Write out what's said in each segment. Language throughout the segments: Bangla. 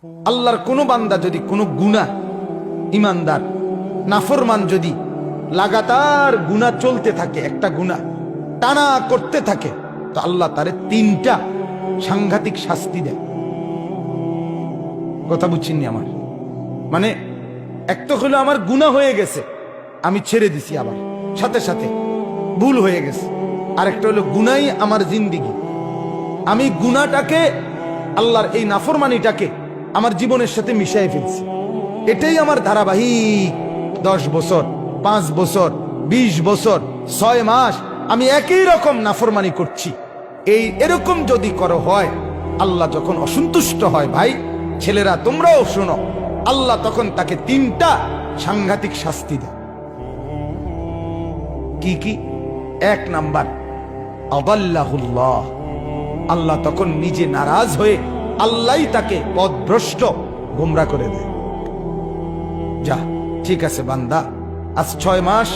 আল্লাহর কোন বান্দা যদি কোনো গুনাহ, ইমানদার নাফরমান যদি লাগাতার গুনাহ চলতে থাকে, একটা গুনাহ টানা করতে থাকে, তো আল্লাহ তারে 3টা সাংঘাতিক শাস্তি দেয়। কথা বুঝছেন আমার? মানে এক তো হলো আমার গুনাহ হয়ে গেছে, আমি ছেড়ে দিছি, আবার সাথে সাথে ভুল হয়ে গেছে। আরেকটা হলো গুনাহই আমার জিন্দেগি, আমি গুনাহটাকে, আল্লাহর এই নাফরমানিটাকে আমার জীবনের সাথে মিশিয়ে ফেলছি। এটাই আমার ধারাবাহিক 10 বছর, 5 বছর, 20 বছর, 6 মাস আমি একই রকম নাফরমানি করছি। এরকম যদি করো হয়, আল্লাহ যখন অসন্তুষ্ট হয়, ভাই ছেলেরা তোমরাও শোনো, আল্লাহ তখন তাকে 3টা সাংঘাতিক শাস্তি দেয়। কি কি? 1 নাম্বার, আদাল্লাহুল্লাহ, আল্লাহ তখন নিজে নারাজ হয়ে আল্লাহই তাকে পথভ্রষ্ট, গোমরা করে দেয়। যা, ঠিক আছে বান্দা, আজ 6 মাস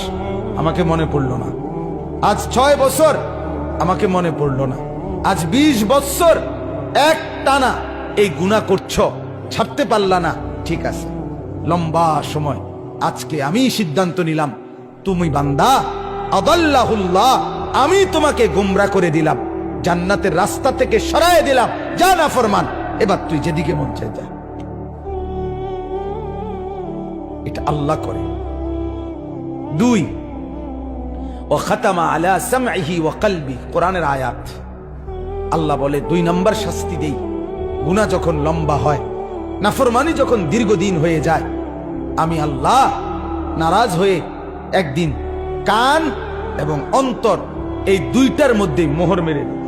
আমাকে মনে পড়লো না, আজ 6 বছর আমাকে মনে পড়লো না, আজ 20 বছর এক টানা এই গুনাহ করছো, ছাড়তে পারলা না, ঠিক আছে, লম্বা সময় আজকে আমি সিদ্ধান্ত নিলাম, তুমি বান্দা আদাল্লাহুল্লাহ, আমি তোমাকে গোমরা করে দিলাম, জান্নাতের রাস্তা থেকে সরায় দিলাম, যা না ফরমান, এবার তুই যেদিকে মন চায় যা। এটা আল্লাহ করে। 2, ও খাতামা আলা সামঈহি ওয়া কলবি, কোরআনের আয়াত। আল্লাহ বলে 2 নম্বর শাস্তি দেই, গুনাহ যখন লম্বা হয়, নাফরমানি যখন দীর্ঘদিন হয়ে যায়, আমি আল্লাহ নারাজ হয়ে একদিন কান এবং অন্তর, এই 2টার মধ্যে মোহর মেরে দিই।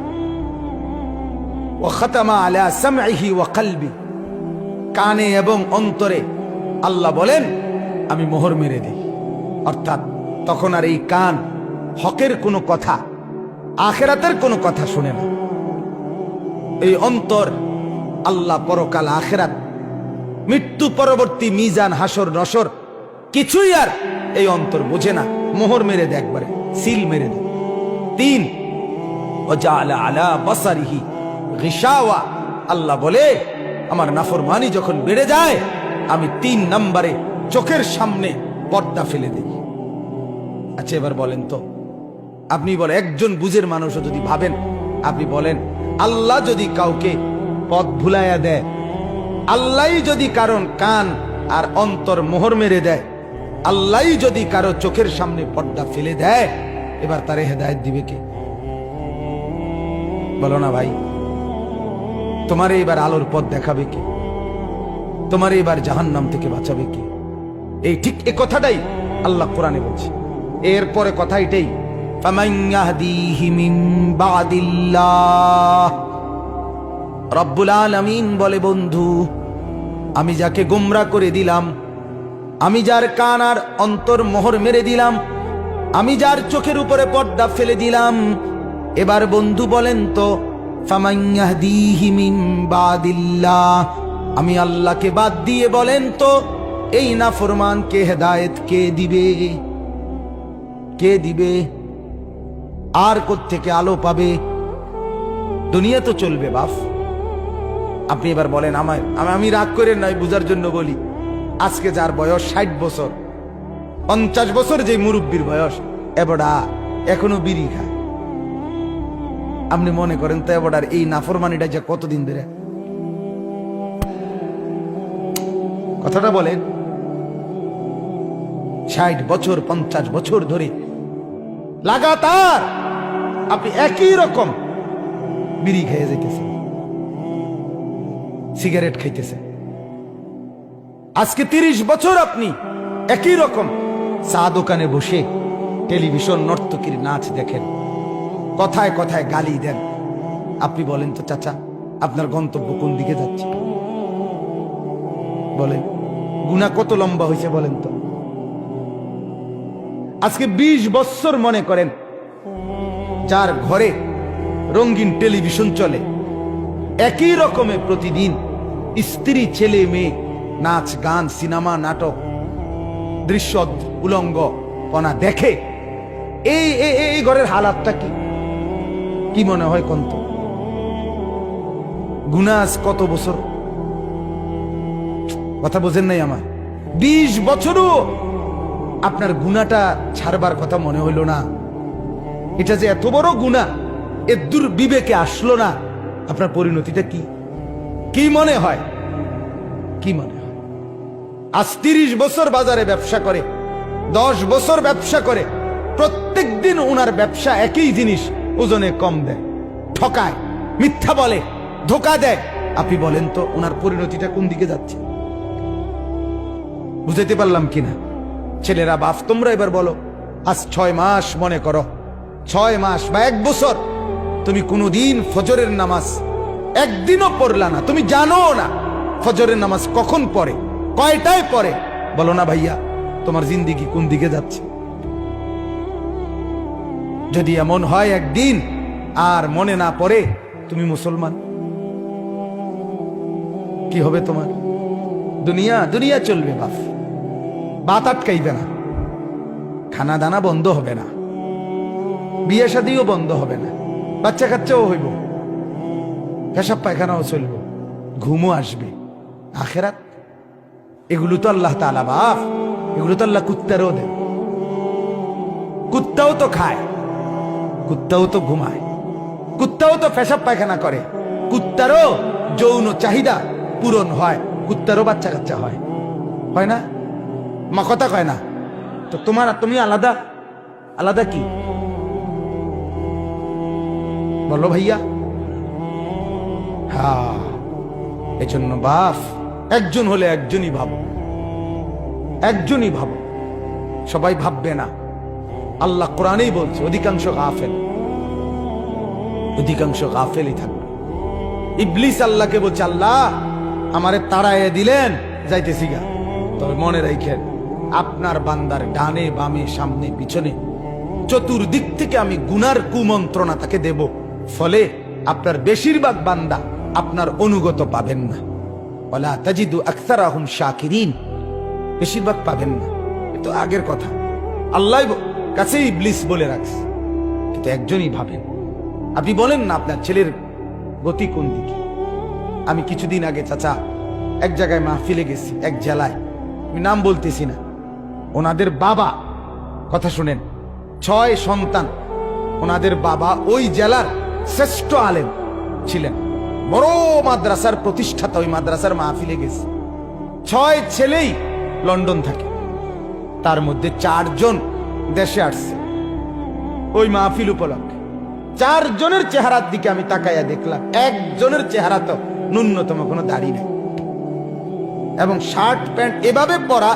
ও খাতামা আলা সামঈহি ওয়া কলবি, কানে এবং অন্তরে আল্লাহ বলেন আমি মোহর মেরে দিই। অর্থাৎ তখন আর এই কান হকের কোনো কথা, আখিরাতের কোনো কথা শুনে না। এই অন্তর আল্লাহ, পরকাল, আখিরাত, মৃত্যু পরবর্তী মিজান, হাসর নসর কিছুই আর এই অন্তর বোঝে না, মোহর মেরে দেয়, একবারে সিল মেরে দেয়। 3, ওয়াজআলা আলা বাসারিহি গিশাওয়া, আল্লাহ বলে আমার নাফরমানি যখন বেড়ে যায়, আমি 3 নম্বরে চোখের সামনে পর্দা ফেলে দিই। আচ্ছা এবার বলেন তো, আপনি বলেন, একজন বুঝের মানুষও যদি ভাবেন, আপনি বলেন, আল্লাহ যদি কাউকে পথ ভুলাইয়া দেয়, আল্লাহই যদি কারণ কান আর অন্তর মোহর মেরে দেয়, আল্লাহই যদি কারো চোখের সামনে পর্দা ফেলে দেয়, এবার তারে হেদায়েত দিবে কে? বলো না ভাই, তোমারে এবার আলোর পথ দেখাবে কে? তোমারে এবার জাহান্নাম থেকে বাঁচাবে কে? এই ঠিক এই কথাটাই আল্লাহ কোরআনে বলছে। এরপরে কথা এটাই, ফামান ইয়াহদিহি মিন বাদিল্লাহ, রব্বুল আলামিন বলে, বন্ধু আমি যাকে গোমরা করে দিলাম, আমি যার কান আর অন্তর মোহর মেরে দিলাম, আমি যার চোখের উপরে পর্দা ফেলে দিলাম, এবার বন্ধু বলেন তো, ফামান ইয়াহদিহি মিন বাদিল্লাহ, আমি আল্লাহকে বাদ দিয়ে বলেন তো এই নাফরমানকে হেদায়েত কে দিবে? কে দিবে? আর কোত্থেকে আলো পাবে? দুনিয়া তো চলবে বাপ। আপনি এবার বলেন, আমি রাগ করে নাই, বুঝার জন্য বলি, আজকে যার বয়স 60 বছর, 50 বছর যে মুরব্বীর বয়স, এবড়া এখনো বিড়ি খায়, আপনি মনে করেন তো এবড়ার এই নাফরমানিটা যে কতদিন ধরে? কথাটা বলেন, 60 বছর 50 বছর ধরে লাগাতার আপনি একই রকম বিড়ি খেয়ে যেতেছেন, সিগারেট খাইতেছেন। আজকে 30 বছর আপনি একই রকম চা দোকানে বসে টেলিভিশন নর্তকীর নাচ দেখেন, কথায় কথায় গালি দেন। আপনি বলেন তো চাচা, আপনার গন্তব্য কোন দিকে যাচ্ছে? বলেন, গুনাহ কত লম্বা হয়েছে বলেন তো? আজকে 20 বছর মনে করেন যার ঘরে রঙিন টেলিভিশন চলে, একই রকমের প্রতিদিন স্ত্রী ছেলে মেয়ে নাচ গান সিনেমা নাটক দৃশ্য উলঙ্গ পনা দেখে, এই ঘরের হালাতটা কি মনে হয়? কত গুনাহ কত বছর কথা বোঝেন নাই আমার? 20 বছরও আপনার গুনাহটা ছাড়বার কথা মনে হইল না। এটা যে এত বড় গুনাহ, এর দূর বিবেকে আসলো না। আপনার পরিণতিটা কি কি মনে হয়? কি মনে হয়? আজ 30 বছর বাজারে ব্যবসা করে, 10 বছর ব্যবসা করে, প্রত্যেক দিন ওনার ব্যবসা একই জিনিস ওজনে কম দেয়, ঠকায়, মিথ্যা বলে, ধোকা দেয়। আপনি বলেন তো ওনার পরিণতিটা কোন দিকে যাচ্ছে? বুঝাইতে পারলাম কিনা? ছেলেরা, বাপ, তোমরা এবার বলো, আজ 6 মাস মনে করো, 6 মাস বা 1 বছর তুমি কোনোদিন ফজরের নামাজ একদিনও পড়লা না, তুমি জানো না ফজরের নামাজ কখন পড়ে, কয়টায় পড়ে। বলো না ভাইয়া, তোমার জিন্দেগি কোন দিকে যাচ্ছে? যদি এমন হয় একদিন আর মনে না পড়ে তুমি মুসলমান, কি হবে তোমার? দুনিয়া দুনিয়া চলবে বাপ, বাত আটকাইবে না, খানা দানা বন্ধ হবে না, বিয়ে শাদিও বন্ধ হবে না, বাচ্চা কাচ্চাও হইব, পেশাব পায়খানাও চলব, ঘুমও আসবে। আখেরাত এগুলো তো আল্লাহ তাআলা বাপ, এগুলো তো আল্লাহ কুত্তারও দেন। কুত্তাও তো খায়, কুত্তাও তো ঘুমায়, কুত্তাও তো পেশাব পায়খানা করে, কুত্তারও যৌন চাহিদা পূরণ হয়, কুত্তারও বাচ্চা কাচ্চা হয়, হয় না? মা কথা কয় না তো? তোমার আর তুমি আলাদা? আলাদা কি বলো ভাইয়া? হ্যাঁ, এজন্য বাপ, একজন হলে একজনই ভাবো, একজনই ভাবো, সবাই ভাববে না। আল্লাহ কোরআনেই বলছে অধিকাংশ গাফেল, অধিকাংশ গাফেলই থাকবে। ইবলিস আল্লাহকে বলছে, আল্লাহ আমারে তাড়াইয়া দিলেন, যাইতেছি গা, তবে মনে রাখেন আপনার বান্দার ডানে বামে সামনে পিছনে চতুর্দিক থেকে আমি গুনার কুমন্ত্রণা তাকে দেব, ফলে আপনার বেশিরভাগ বান্দা আপনার অনুগত পাবেন না। ওয়ালা তাজিদু আকসারাহুম শাকিরিন, বেশিরভাগ পাবেন না। এতো আগের কথা, আল্লাহ কাছে ইবলিস বলে রাখছে। কিন্তু একজনই ভাবেন। আপনি বলেন না আপনার ছেলের গতি কোন দিকে? আমি কিছুদিন আগে চাচা এক জায়গায় মাহফিলে গেছি, এক জেলায়, আমি নাম বলতেছি না। ওনাদের বাবা, কথা শুনেন, 6 সন্তান, ওনাদের বাবা ওই জেলার শ্রেষ্ঠ আলেম ছিলেন, বড় মাদ্রাসার প্রতিষ্ঠাতা। ওই মাদ্রাসার মাহফিলে গেছে, 6 ছেলেই লন্ডন থাকে, তার মধ্যে 4 জন দেশে আসছে ওই মাহফিল উপলক্ষে। 4 জনের চেহারার দিকে আমি তাকাইয়া দেখলাম, একজনের চেহারা তো ন্যূনতম কোনো দাড়ি নেই, এবং শার্ট প্যান্ট এভাবে পরা,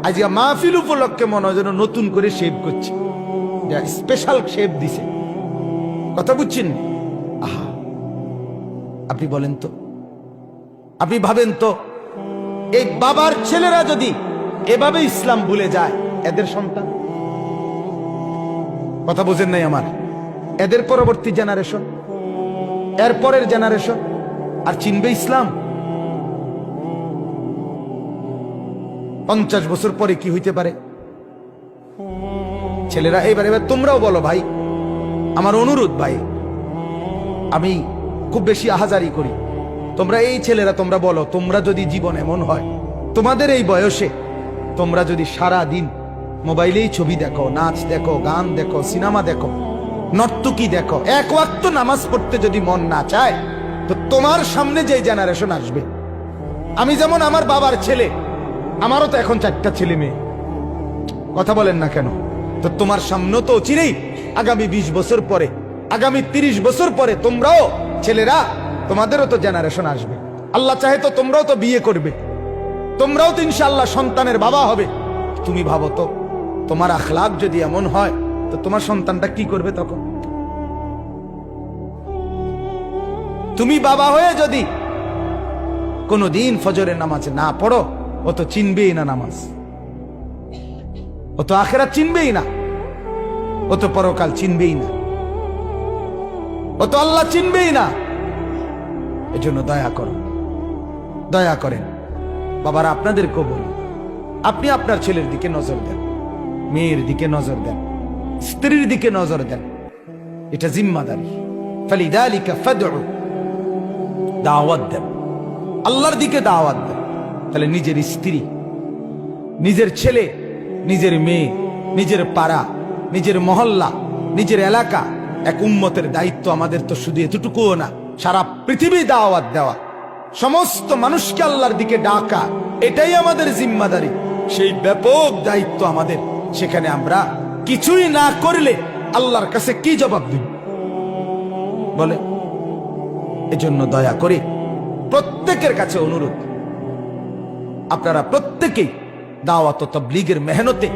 আজকে মাহফিল উপলক্ষে মনে হয় যেন নতুন করে শেভ করছে, স্পেশাল শেভ দিছে। কথা বুঝছেন? আহা, আপনি বলেন তো, আপনি ভাবেন তো, এই বাবার ছেলেরা যদি এভাবে ইসলাম ভুলে যায়, এদের সন্তান, কথা বোঝেন নাই আমার, এদের পরবর্তী জেনারেশন, এর পরের জেনারেশন আর চিনবে ইসলাম? 50 বছর পরে কি হইতে পারে? ছেলেরা এবার তোমরাও বলো ভাই, আমার অনুরোধ ভাই, আমি খুব বেশি আহাজারি করি, তোমরা এই ছেলেরা তোমরা বলো, তোমরা যদি জীবন এমন হয় তোমাদের এই বয়সে, তোমরা যদি সারা দিন মোবাইলেই ছবি দেখো, নাচ দেখো, গান দেখো, সিনেমা দেখো, নর্তকী দেখো, এক ওয়াক্ত নামাজ পড়তে যদি মন না চায়, তো তোমার সামনে যে জেনারেশন আসবে, আমি যেমন আমার বাবার ছেলে, আমারও তো এখন 4টা ছেলে মেয়ে, কথা বলেন না কেন? তো তোমার সামনে তো চিরেই আগামী 20 বছর পরে, আগামী 30 বছর পরে তোমরাও ছেলেরা, তোমাদেরও তো জেনারেশন আসবে। আল্লাহ চাহে তো তোমরাও তো বিয়ে করবে, তোমরাও তো ইনশাআল্লাহ সন্তানের বাবা হবে। তুমি ভাবো তো, তোমার আখলাক যদি এমন হয়, তো তোমার সন্তানটা কি করবে তখন? তুমি বাবা হয়ে যদি কোনদিন ফজরের নামাজ না পড়ো, ও তো চিনবেই না নামাজ, ও তো আখেরাত চিনবেই না, ও তো পরকাল চিনবেই না, ও তো আল্লাহ চিনবেই না। এজন্য দয়া করো, দয়া করেন বাবারা, আপনাদেরকেও বলি, আপনি আপনার ছেলের দিকে নজর দেন, মেয়ের দিকে নজর দেন, স্ত্রীর দিকে নজর দেন, এটা জিম্মাদারি। ফালিযালিকা ফাদউ, দাওয়াত দেন, আল্লাহর দিকে দাওয়াত দেন, তাহলে নিজের স্ত্রী, নিজের ছেলে, নিজের মেয়ে, নিজের পাড়া, নিজের মহল্লা, নিজের এলাকা, এক উম্মতের দায়িত্ব আমাদের তো শুধু এতটুকুও না, সারা পৃথিবী দাওয়াত দেওয়া, সমস্ত মানুষকে আল্লাহর দিকে ডাকা, এটাই আমাদের জিম্মাদারি। সেই ব্যাপক দায়িত্ব আমাদের, সেখানে আমরা কিছুই না করলে আল্লাহর কাছে কি জবাব দিব বলে? এজন্য দয়া করে প্রত্যেকের কাছে অনুরোধ, আপনারা প্রত্যেকেই দাওয়াত ও তাবলীগের মেহনতে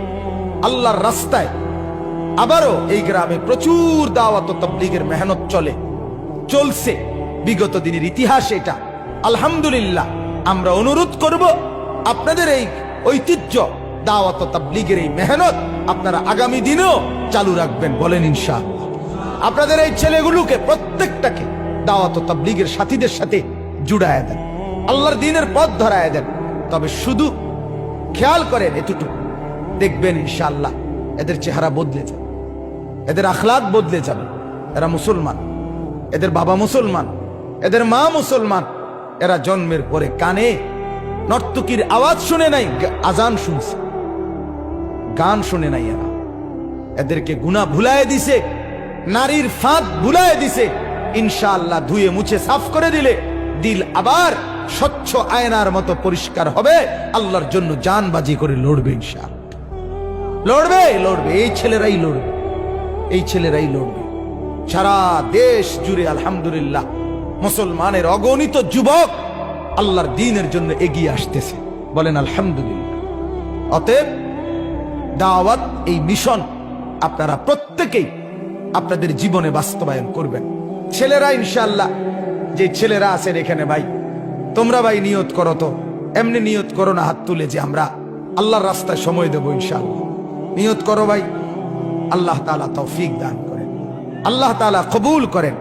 আল্লাহর রাস্তায়, আবারও এই গ্রামে প্রচুর দাওয়াত ও তাবলীগের মেহনত চলছে, বিগত দিনের ইতিহাস এটা। আলহামদুলিল্লাহ, আমরা অনুরোধ করব আপনাদের এই ঐতিহ্য দাওয়াত ও তাবলীগের এই মেহনত আপনারা আগামী দিনেও চালু রাখবেন, বলেন ইনশাআল্লাহ। আপনাদের এই ছেলেগুলোকে প্রত্যেকটাকে দাওয়াত ও তাবলীগের সাথীদের সাথে জুড়ায় দেন, আল্লাহর দ্বীনের পথ ধরায় দেন। তবে শুধু খেয়াল করেন এতটুকু, দেখবেন ইনশাআল্লাহ এদের চেহারা বদলে যাবে, এদের আখলাক বদলে যাবে। এরা মুসলমান, এদের বাবা মুসলমান, এদের মা মুসলমান। এরা জন্মের পরে কানে নর্তকীর আওয়াজ শুনে নাই, আজান শুনছে, গান শুনে নাই। এরা এদেরকে গুনাহ ভুলায় দিছে, নারীর ফাঁদ ভুলায় দিছে। ইনশাআল্লাহ ধুয়ে মুছে সাফ করে দিলে দিল আবার স্বচ্ছ আয়নার মতো পরিষ্কার হবে, আল্লাহর জন্য জানবাজি করে লড়বে ইনশাআল্লাহ। লড়বে এই ছেলেরাই লড়বে, এই ছেলেরাই লড়বে। সারা দেশ জুড়ে আলহামদুলিল্লাহ মুসলমানের অগণিত যুবক আল্লাহর দ্বীনের জন্য এগিয়ে আসতেছে, বলেন আলহামদুলিল্লাহ। অতএব দাওয়াত, এই মিশন আপনারা প্রত্যেকেই আপনাদের জীবনে বাস্তবায়ন করবেন। ছেলেরা ইনশাআল্লাহ, যে ছেলেরা আছেন এখানে, ভাই তোমরা ভাই নিয়ত করো, তো এমনি নিয়ত করো না হাত তুলে যে আমরা আল্লাহর রাস্তায় সময় দেবো ইনশাআল্লাহ। নিয়ত করো ভাই, আল্লাহ তাআলা তৌফিক দান করেন, আল্লাহ তাআলা কবুল করেন।